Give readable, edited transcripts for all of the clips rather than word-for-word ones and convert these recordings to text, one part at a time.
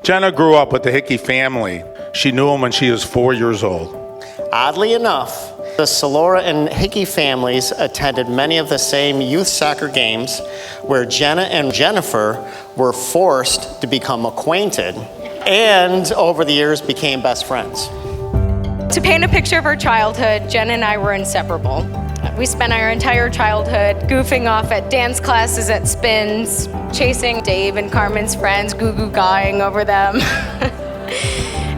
Jenna grew up with the Hickey family. She knew him when she was 4 years old. Oddly enough, the Salora and Hickey families attended many of the same youth soccer games where Jenna and Jennifer were forced to become acquainted and over the years became best friends. To paint a picture of our childhood, Jenna and I were inseparable. We spent our entire childhood goofing off at dance classes, at spins, chasing Dave and Carmen's friends, goo-goo-guying over them.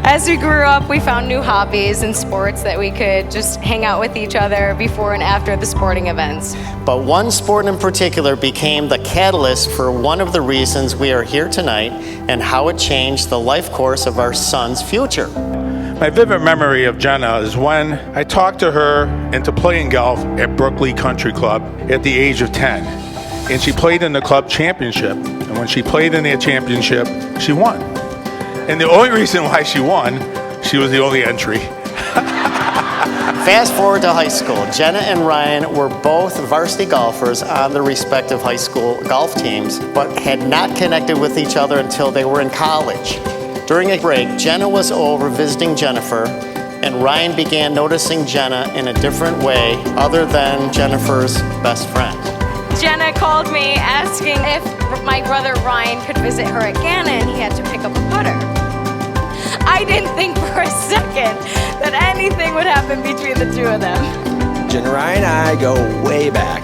As we grew up, we found new hobbies and sports that we could just hang out with each other before and after the sporting events. But one sport in particular became the catalyst for one of the reasons we are here tonight and how it changed the life course of our son's future. My vivid memory of Jenna is when I talked to her into playing golf at Brookley Country Club at the age of 10. And she played in the club championship. And when she played in that championship, she won. And the only reason why she won, she was the only entry. Fast forward to high school. Jenna and Ryan were both varsity golfers on their respective high school golf teams, but had not connected with each other until they were in college. During a break, Jenna was over visiting Jennifer, and Ryan began noticing Jenna in a different way other than Jennifer's best friend. Jenna called me asking if my brother Ryan could visit her at Ghana and he had to pick up a putter. I didn't think for a second that anything would happen between the two of them. Jenna, Ryan, and I go way back.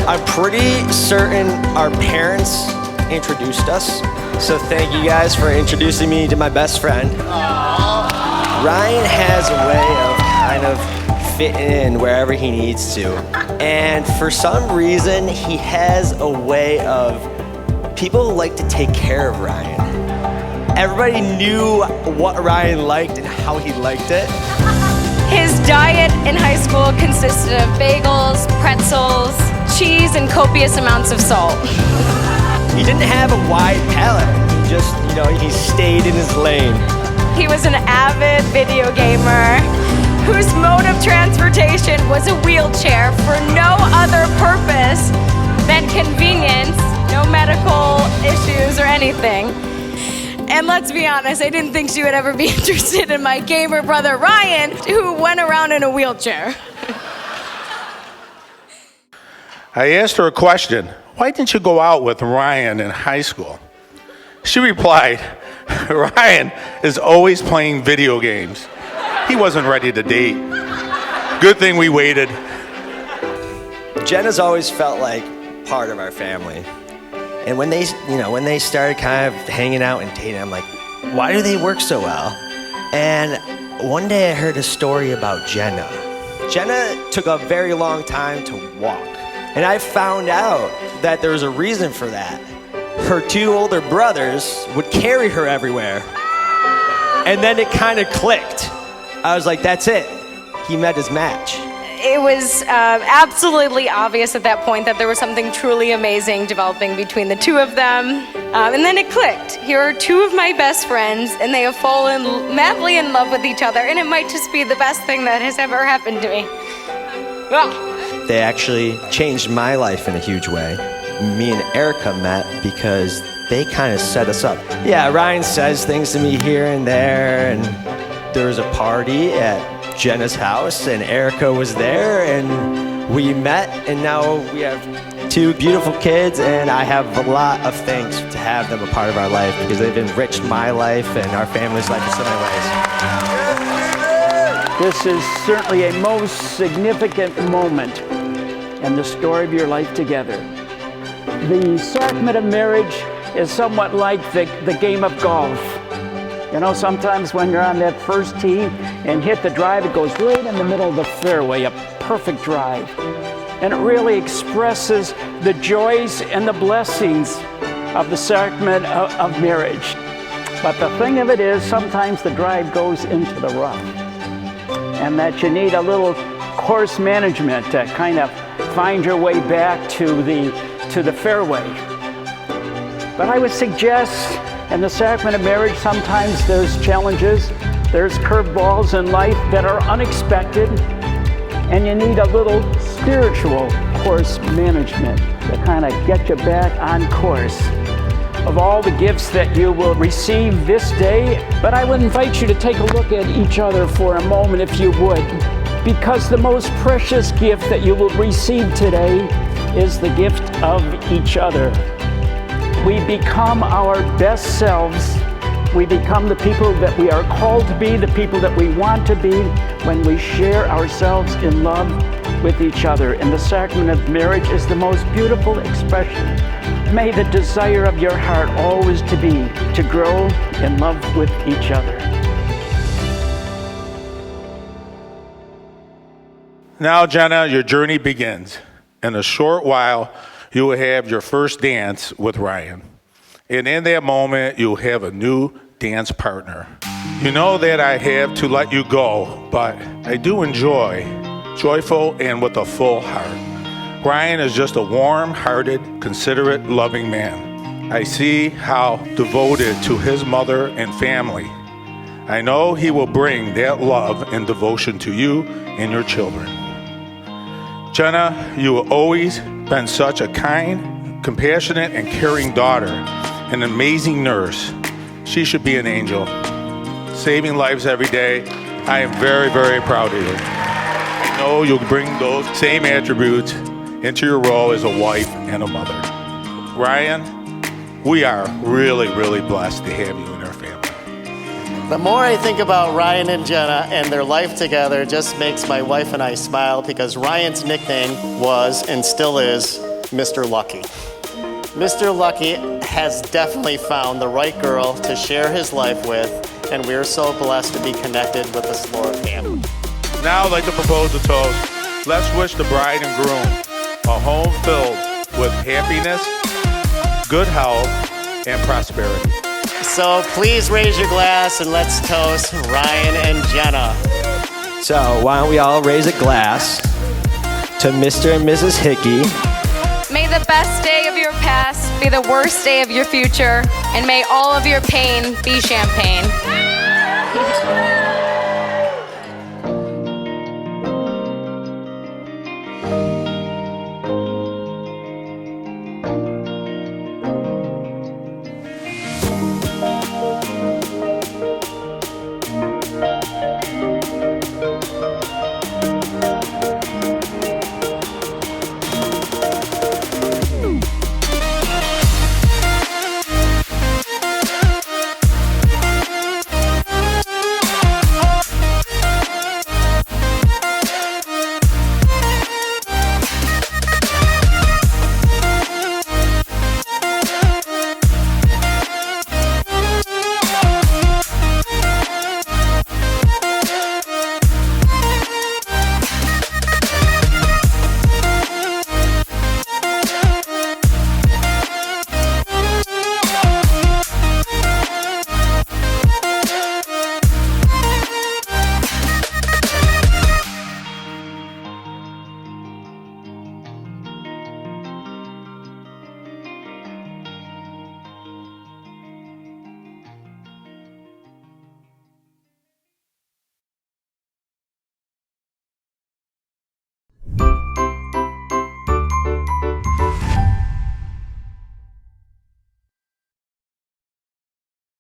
I'm pretty certain our parents introduced us, so thank you guys for introducing me to my best friend. Ryan has a way of kind of fitting in wherever he needs to, and for some reason he has a way of, people like to take care of Ryan. Everybody knew what Ryan liked and how he liked it. His diet in high school consisted of bagels, pretzels, cheese, and copious amounts of salt. He didn't have a wide palate. He just, he stayed in his lane. He was an avid video gamer whose mode of transportation was a wheelchair for no other purpose than convenience, no medical issues or anything. And let's be honest, I didn't think she would ever be interested in my gamer brother Ryan, who went around in a wheelchair. I asked her a question. Why didn't you go out with Ryan in high school? She replied, Ryan is always playing video games. He wasn't ready to date. Good thing we waited. Jenna's always felt like part of our family. And when they started kind of hanging out and dating, I'm like, why do they work so well? And one day I heard a story about Jenna. Jenna took a very long time to walk. And I found out that there was a reason for that. Her two older brothers would carry her everywhere. And then it kind of clicked. I was like, that's it. He met his match. It was absolutely obvious at that point that there was something truly amazing developing between the two of them. And then it clicked. Here are two of my best friends, and they have fallen madly in love with each other, and it might just be the best thing that has ever happened to me. Oh. They actually changed my life in a huge way. Me and Erica met because they kind of set us up. Yeah, Ryan says things to me here and there, and there was a party at Jenna's house, and Erica was there, and we met, and now we have two beautiful kids, and I have a lot of thanks to have them a part of our life because they've enriched my life and our family's life in so many ways. This is certainly a most significant moment in the story of your life together. The sacrament of marriage is somewhat like the game of golf. You know, sometimes when you're on that first tee and hit the drive, it goes right in the middle of the fairway, a perfect drive. And it really expresses the joys and the blessings of the sacrament of marriage. But the thing of it is, sometimes the drive goes into the rough. And that you need a little course management to kind of find your way back to the fairway. But I would suggest in the sacrament of marriage, sometimes there's challenges, there's curveballs in life that are unexpected, and you need a little spiritual course management to kind of get you back on course. of all the gifts that you will receive this day, but I would invite you to take a look at each other for a moment if you would, because the most precious gift that you will receive today is the gift of each other. We become our best selves. We become the people that we are called to be, the people that we want to be, when we share ourselves in love with each other. And the sacrament of marriage is the most beautiful expression. May the desire of your heart always to be to grow in love with each other. Now, Jenna, your journey begins. In a short while, you will have your first dance with Ryan. And in that moment, you'll have a new dance partner. You know that I have to let you go, but I do enjoy, joyful and with a full heart. Ryan is just a warm-hearted, considerate, loving man. I see how devoted to his mother and family. I know he will bring that love and devotion to you and your children. Jenna, you have always been such a kind, compassionate, and caring daughter, an amazing nurse. She should be an angel, saving lives every day. I am very, very proud of you. I know you'll bring those same attributes into your role as a wife and a mother. Ryan, we are really, really blessed to have you in our family. The more I think about Ryan and Jenna and their life together, it just makes my wife and I smile, because Ryan's nickname was and still is Mr. Lucky. Mr. Lucky has definitely found the right girl to share his life with, and we are so blessed to be connected with the Slora family. Now I'd like to propose a toast. Let's wish the bride and groom a home filled with happiness, good health, and prosperity. So please raise your glass and let's toast Ryan and Jenna. So why don't we all raise a glass to Mr. and Mrs. Hickey. May the best day of your past be the worst day of your future, and may all of your pain be champagne.